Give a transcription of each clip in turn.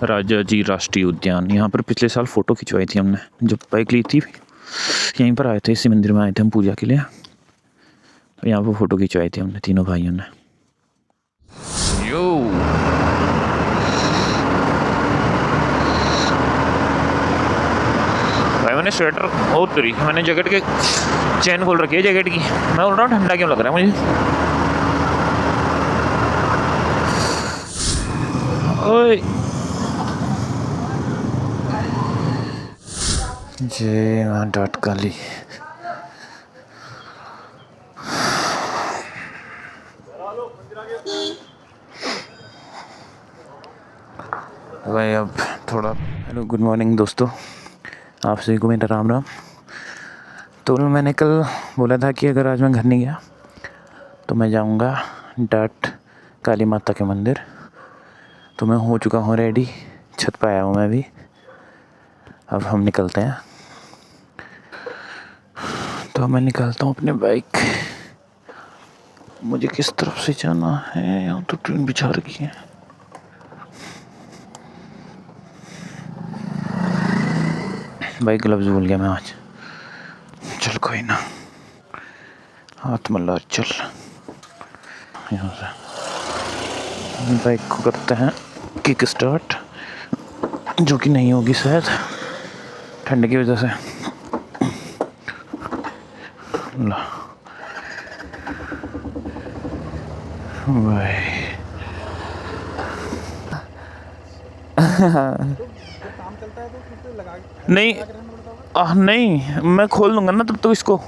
राजा जी राष्ट्रीय उद्यान। यहाँ पर पिछले साल फ़ोटो खिंचवाई थी हमने, जब बाइक ली थी यहीं पर आए थे, इसी मंदिर में आए थे हम पूजा के लिए। तो यहाँ पर फ़ोटो खिंचवाई थी हमने तीनों भाइयों ने। यो भाई मैंने स्वेटर और तरी मैंने जैकेट के चेन खोल रखी है जैकेट की। मैं बोल रहा हूँ ठंडा क्यों लग रहा है मुझे। ओए जय मां डॉट काली। भाई अब थोड़ा हेलो गुड मॉर्निंग दोस्तों, आप सभी को मेरा राम राम। तो मैंने कल बोला था कि अगर आज मैं घर नहीं गया तो मैं जाऊंगा डॉट काली माता के मंदिर। तो मैं हो चुका हूँ रेडी, छत पे आया हूँ मैं भी। अब हम निकलते हैं। तो मैं निकालता हूँ अपनी बाइक। मुझे किस तरफ से जाना है, यहाँ तो ट्रेन बिछा रखी है। बाइक ग्लव्स भूल गया मैं आज। चल कोई ना, हाथ मल्ला चल। यहाँ से बाइक को करते हैं किक स्टार्ट, जो कि नहीं होगी शायद ठंड की वजह से। ला भाई नहीं नहीं, मैं खोल दूंगा ना तब तो इसको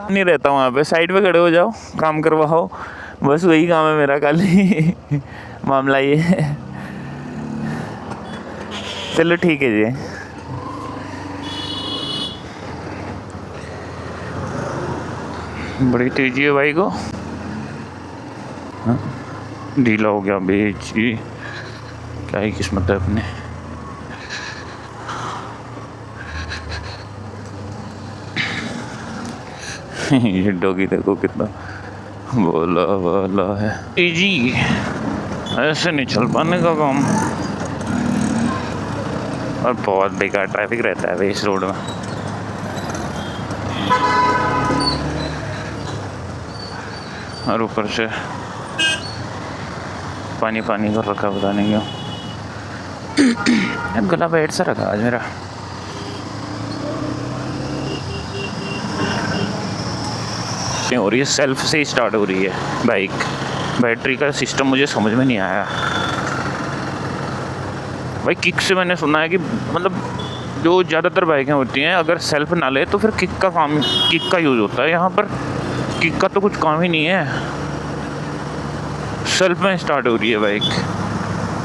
नहीं रहता वहाँ पे। साइड पे खड़े हो जाओ, काम करवाओ, बस वही काम है मेरा खाली। मामला ये है। चलो ठीक है जी। बड़ी तेजी है भाई को। ढीला हो गया बेच जी, क्या ही किस्मत है अपने। ये डॉगी देखो कितना बोला वाला है। जी ऐसे नहीं चल पाने का काम। और बहुत बेकार ट्रैफिक रहता है भाई इस रोड में। और ऊपर से पानी पानी कर रखा, पता नहीं क्यों। गला बैठ सा रखा आज मेरा। और ये सेल्फ से ही स्टार्ट हो रही है बाइक। बैटरी का सिस्टम मुझे समझ में नहीं आया भाई। किक से मैंने सुना है कि मतलब जो ज़्यादातर बाइकें होती हैं अगर सेल्फ ना ले तो फिर किक का यूज़ होता है। यहाँ पर किक का तो कुछ काम ही नहीं है, सेल्फ में स्टार्ट हो रही है बाइक।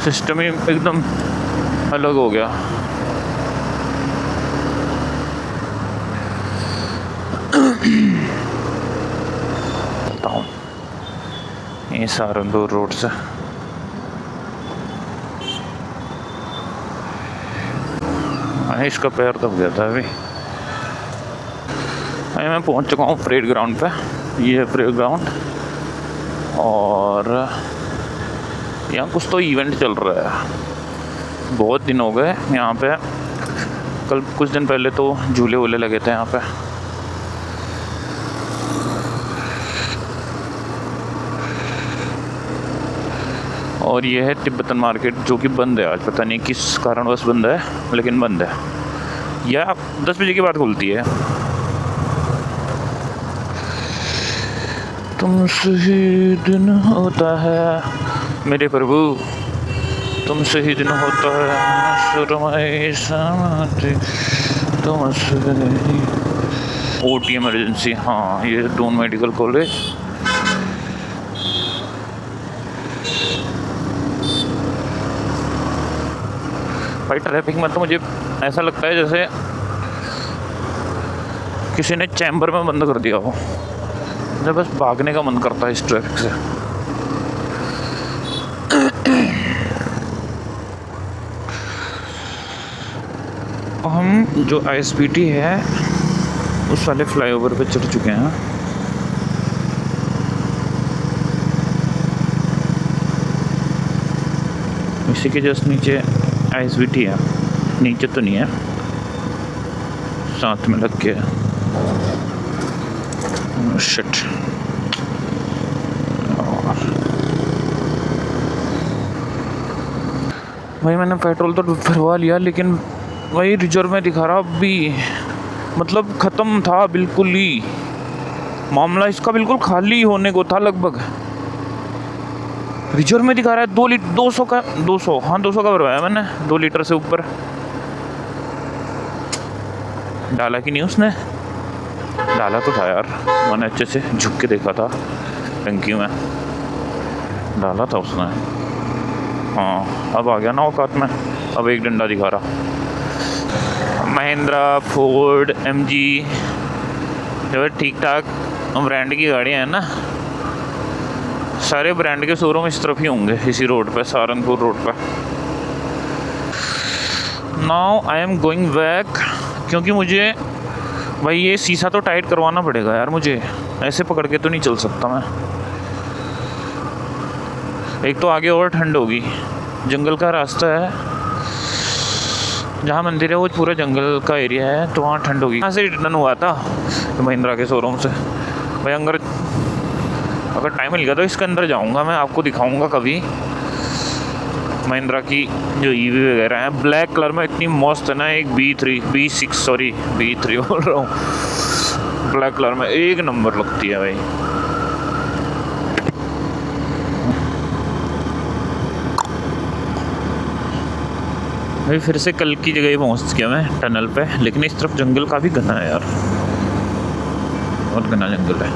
सिस्टम ही एकदम अलग हो गया। बताऊँ ये सहारनपुर रोड से इसका पैर दब गया था अभी। मैं पहुंच चुका हूँ परेड ग्राउंड पे। ये है परेड ग्राउंड और यहाँ कुछ तो इवेंट चल रहा है। बहुत दिन हो गए यहाँ पे। कल कुछ दिन पहले तो झूले वूले लगे थे यहाँ पे। और ये है तिब्बतन मार्केट, जो कि बंद है आज। पता नहीं किस कारणवश बंद है, लेकिन बंद है। या 10 बजे के बाद खुलती है। तुमसे ही दिन होता है मेरे प्रभु, तुमसे ही दिन होता है तुमसे ही। OT इमरजेंसी, हाँ ये डून मेडिकल कॉलेज। भाई ट्रैफिक में तो मुझे ऐसा लगता है जैसे किसी ने चैम्बर में बंद कर दिया हो। मुझे बस भागने का मन करता है इस ट्रैफिक से। हम जो ISPT है उस वाले फ्लाईओवर पे चढ़ चुके हैं। इसी के जस्ट नीचे ISBT है, नीचे तो नहीं है, साथ में लग के शिट। भाई मैंने पेट्रोल तो भरवा लिया, लेकिन वही रिजर्व में दिखा रहा अभी, मतलब ख़त्म था बिल्कुल ही, मामला इसका बिल्कुल खाली होने को था लगभग। रिजर्व में दिखा रहा है 200 का, 200, हाँ 200 का भरवाया मैंने, 2 लीटर से ऊपर। डाला कि नहीं उसने? डाला तो था यार, मैंने अच्छे से झुक के देखा था टंकी में, डाला था उसने। हाँ अब आ गया ना औकात में, अब एक डंडा दिखा रहा। महिंद्रा, फोर्ड, MG जो ठीक ठाक ब्रांड की गाड़ियाँ हैं ना, सारे ब्रांड के शोरूम इस तरफ ही होंगे, इसी रोड पे, सहारनपुर रोड पे। Now I am going back, क्योंकि मुझे भाई ये शीशा तो टाइट करवाना पड़ेगा यार मुझे, ऐसे पकड़ के तो नहीं चल सकता मैं। एक तो आगे और ठंड होगी, जंगल का रास्ता है, जहाँ मंदिर है वो पूरा जंगल का एरिया है, तो वहाँ ठंड होगी। यहाँ से रिटर्न हुआ था महिंद्रा के शोरूम से भाई। अगर टाइम मिल गया तो इसके अंदर जाऊँगा मैं, आपको दिखाऊँगा कभी महिंद्रा की जो EV वगैरह है। ब्लैक कलर में इतनी मस्त है ना, एक B3 बोल रहा हूँ, ब्लैक कलर में एक नंबर लगती है भाई। भाई फिर से कल की जगह पहुँच गया मैं टनल पे, लेकिन इस तरफ जंगल काफ़ी घना है यार, बहुत घना जंगल है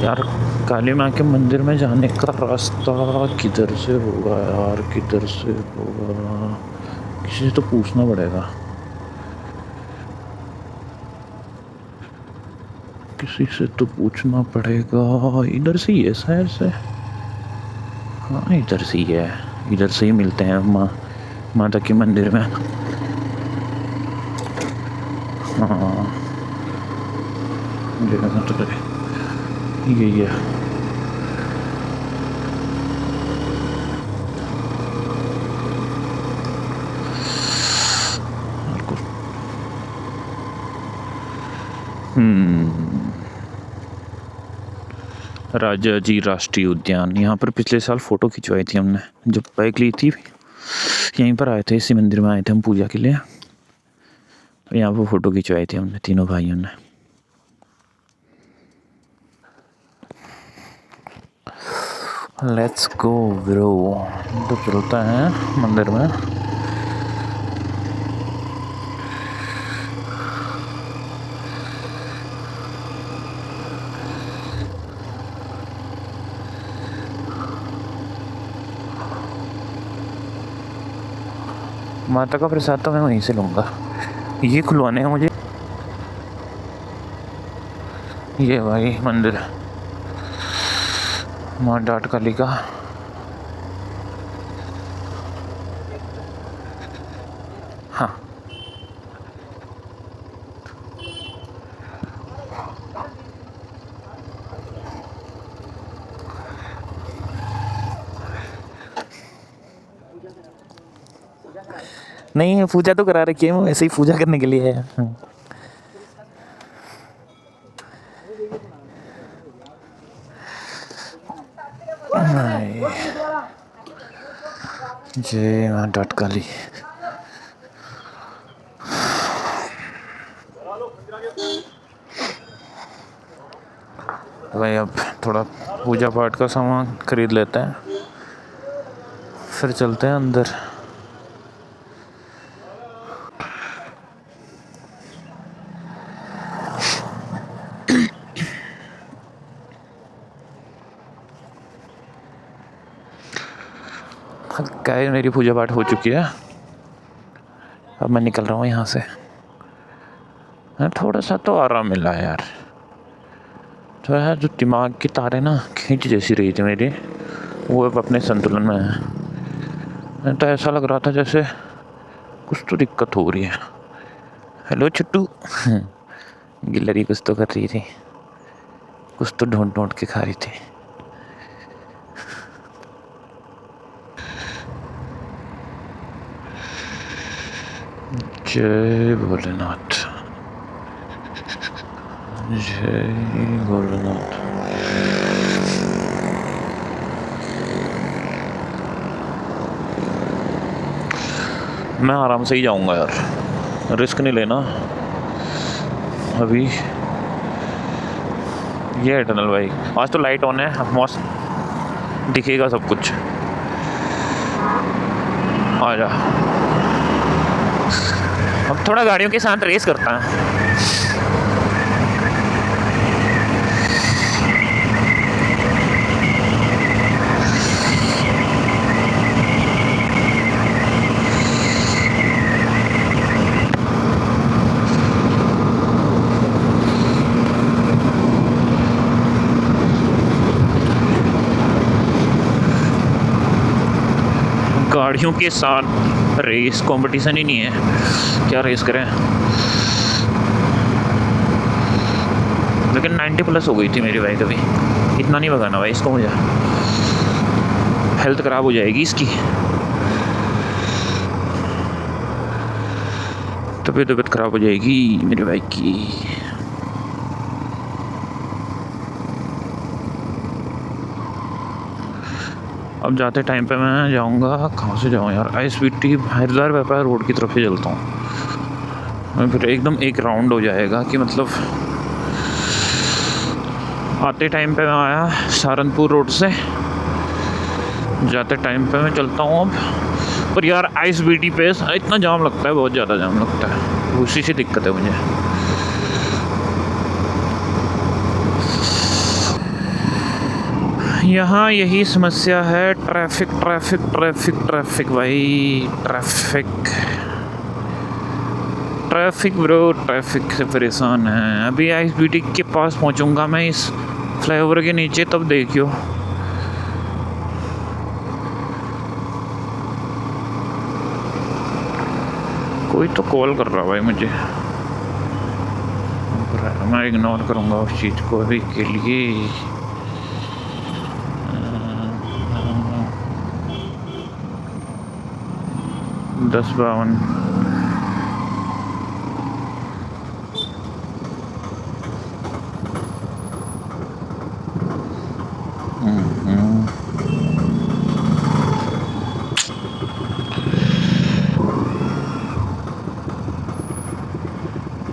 यार। काली माँ के मंदिर में जाने का रास्ता किधर से होगा यार, किधर से होगा, किसी से तो पूछना पड़ेगा, किसी से तो पूछना पड़ेगा। इधर से ही है शायद से, हाँ इधर से ही है, इधर से ही मिलते हैं माता के मंदिर में। हाँ यही है। राजाजी राष्ट्रीय उद्यान, यहाँ पर पिछले साल फ़ोटो खिंचवाई थी हमने, जब बाइक ली थी यहीं पर आए थे, इसी मंदिर में आए थे हम पूजा के लिए, तो यहाँ पर फ़ोटो खिंचवाई थी हमने तीनों भाइयों ने। लेट्स गो ब्रो, तो चलता है मंदिर में। माता का प्रसाद तो मैं वहीं से लूँगा, ये खुलवाने हैं मुझे। ये भाई मंदिर माँ डाट काली का, हाँ नहीं पूजा तो करा रखी है, मैं वैसे ही पूजा करने के लिए है। जय माँ डाट काली। भाई अब थोड़ा पूजा पाठ का सामान खरीद लेते हैं, फिर चलते हैं अंदर। क्या है, मेरी पूजा पाठ हो चुकी है, अब मैं निकल रहा हूँ यहाँ से। थोड़ा सा तो आराम मिला है यार, तो है जो दिमाग की तारें ना खींच जैसी रही थी मेरी, वो अब अपने संतुलन में है। तो ऐसा लग रहा था जैसे कुछ तो दिक्कत हो रही है। हेलो छुट्टू गिलहरी कुछ तो कर रही थी, कुछ तो ढूंढ ढूंढ के खा रही थी। जय भोलेनाथ, जय भोलेनाथ। मैं आराम से ही जाऊंगा यार, रिस्क नहीं लेना अभी। ये है टनल भाई, आज तो लाइट ऑन है, मौसम दिखेगा सब कुछ। आ जा, अब थोड़ा गाड़ियों के साथ रेस करता है। गाड़ियों के साथ रेस कंपटीशन ही नहीं है, क्या रेस करें। लेकिन 90 प्लस हो गई थी मेरी बाइक, अभी इतना नहीं भगाना भाई इसको, मुझे हेल्थ ख़राब हो जाएगी इसकी, तबीयत ख़राब हो जाएगी मेरी बाइक की। अब जाते टाइम पे मैं जाऊंगा, कहाँ से जाऊँ यार, ISBT हरिद्वार व्यापार रोड की तरफ से चलता हूँ। फिर एकदम एक राउंड हो जाएगा कि मतलब आते टाइम पे मैं आया सहारनपुर रोड से, जाते टाइम पे मैं चलता हूँ अब। पर यार ISBT पे इतना जाम लगता है, बहुत ज़्यादा जाम लगता है, उसी से दिक्कत है मुझे। यहाँ यही समस्या है, ट्रैफिक ट्रैफिक ट्रैफिक ट्रैफिक भाई, ट्रैफिक ट्रैफिक ब्रो, ट्रैफिक से परेशान है। अभी ISBT के पास पहुँचूँगा मैं इस फ्लाईओवर के नीचे, तब देखियो। कोई तो कॉल कर रहा भाई मुझे, मैं इग्नोर करूँगा उस चीज़ को अभी के लिए। 10:52।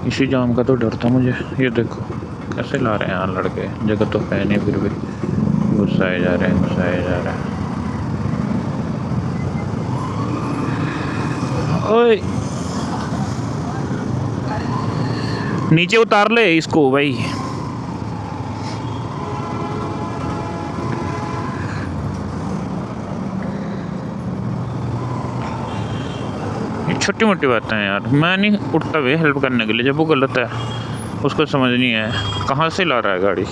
इसी जाम का तो डर था मुझे। ये देखो कैसे ला रहे हैं यहाँ लड़के, जगह तो है नहीं फिर भी गुस्साए जा रहे हैं, गुस्साए जा रहे हैं। ओए नीचे उतार ले इसको भाई। छोटी मोटी बातें हैं यार, मैं नहीं उठता भाई हेल्प करने के लिए, जब वो गलत है उसको समझ नहीं है। कहाँ से ला रहा है गाड़ी।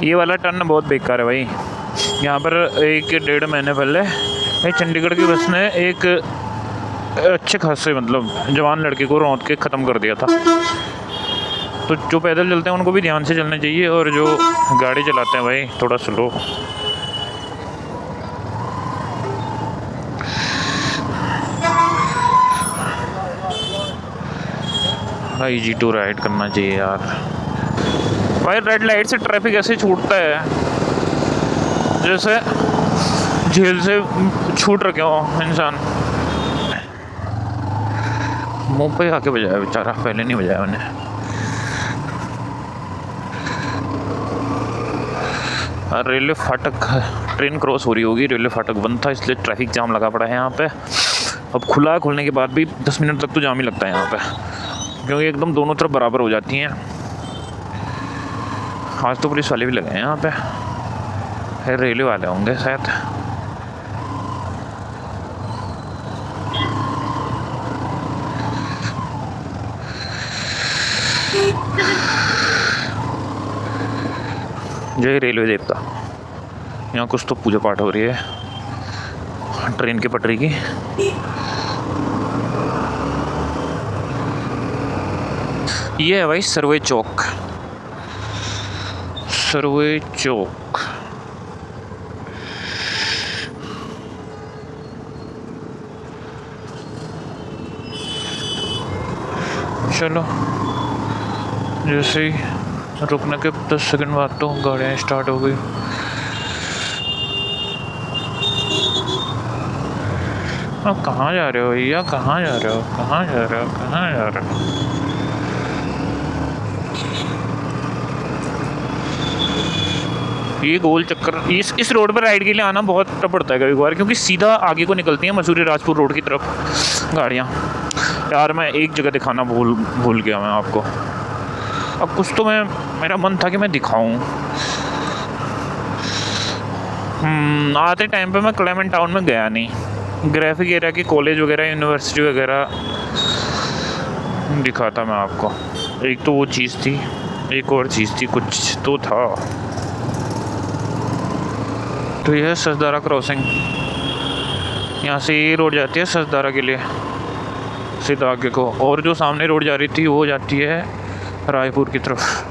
ये वाला टर्न बहुत बेकार है भाई। यहाँ पर 1-1.5 महीने पहले एक चंडीगढ़ की बस ने एक अच्छे खासे मतलब जवान लड़के को रौंद के ख़त्म कर दिया था। तो जो पैदल चलते हैं उनको भी ध्यान से चलना चाहिए, और जो गाड़ी चलाते हैं भाई थोड़ा स्लो। IG2 राइड करना चाहिए यार भाई। रेड लाइट से ट्रैफिक ऐसे छूटता है जैसे जेल से छूट रखे हो इंसान। मुंह पे आके बजाया बेचारा, पहले नहीं बजाया मैंने। रेलवे फाटक, ट्रेन क्रॉस हो रही होगी, रेलवे फाटक बंद था इसलिए ट्रैफिक जाम लगा पड़ा है यहाँ पे। अब खुलने के बाद भी 10 मिनट तक तो जाम ही लगता है यहाँ पे, क्योंकि एकदम दोनों तरफ बराबर हो जाती हैं। आज तो पुलिस वाले भी लगे हैं यहाँ पे, है रेलवे वाले होंगे शायद। जय रेलवे देवता। यहाँ कुछ तो पूजा पाठ हो रही है ट्रेन की पटरी की। ये है भाई सर्वे चौक, सर्वे चौक। चलो, जैसे ही रुकने के 10 सेकंड बाद तो गाड़ियाँ स्टार्ट हो गई। अब कहाँ जा रहे हो भैया, कहाँ जा रहे हो, कहाँ जा रहे हो, कहाँ जा रहे हो? ये गोल चक्कर, इस रोड पर राइड के लिए आना बहुत टफ पड़ता है कभी कभार, क्योंकि सीधा आगे को निकलती हैं मसूरी राजपुर रोड की तरफ गाड़ियाँ। यार मैं एक जगह दिखाना भूल गया मैं आपको। अब कुछ तो मेरा मन था कि मैं दिखाऊं। आते टाइम पे मैं क्लेमेंट टाउन में गया नहीं। ग्राफिक एरिया की कॉलेज वगैरह, यूनिवर्सिटी वगैरह दिखाता मैं आपको। एक तो वो चीज़ थी, एक और चीज़ थी, कुछ तो था। तो यह है ससदारा क्रॉसिंग। यहाँ से ये रोड जाती है ससदारा के लिए सीधा आगे को, और जो सामने रोड जा रही थी वो जाती है रायपुर की तरफ।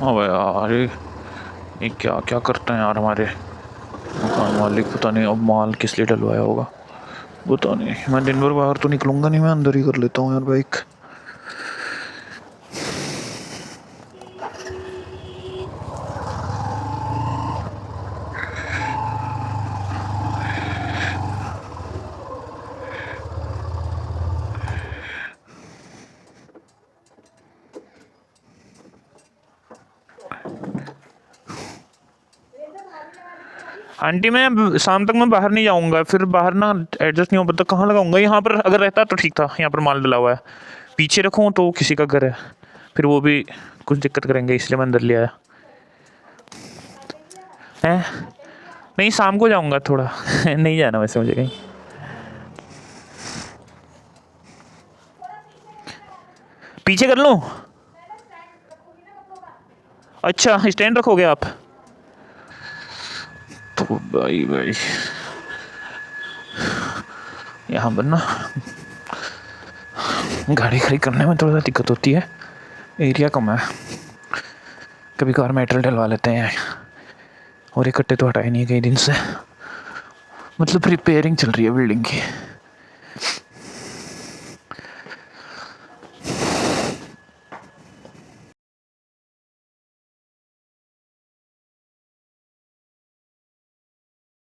अब यार ये क्या क्या करते हैं यार हमारे मकान मालिक, पता नहीं अब माल किस लिए डलवाया होगा, पता नहीं। मैं दिन भर बाहर तो निकलूंगा नहीं, मैं अंदर ही कर लेता हूँ यार बाइक। आंटी मैं शाम तक मैं बाहर नहीं जाऊंगा, फिर बाहर ना एडजस्ट नहीं हो पाता, कहाँ लगाऊंगा? यहाँ पर अगर रहता तो ठीक था, यहाँ पर माल डला हुआ है। पीछे रखूँ तो किसी का घर है, फिर वो भी कुछ दिक्कत करेंगे, इसलिए मैं अंदर ले आया है। नहीं शाम को जाऊंगा थोड़ा नहीं जाना वैसे मुझे कहीं। पीछे कर लूँ? अच्छा स्टैंड रखोगे आप? तो भाई यहाँ पर ना गाड़ी खड़ी करने में थोड़ा सा दिक्कत होती है, एरिया कम है। कभी कभार मेटल डलवा लेते हैं, और ये कट्टे तो हटाए नहीं कई दिन से, मतलब रिपेयरिंग चल रही है बिल्डिंग की।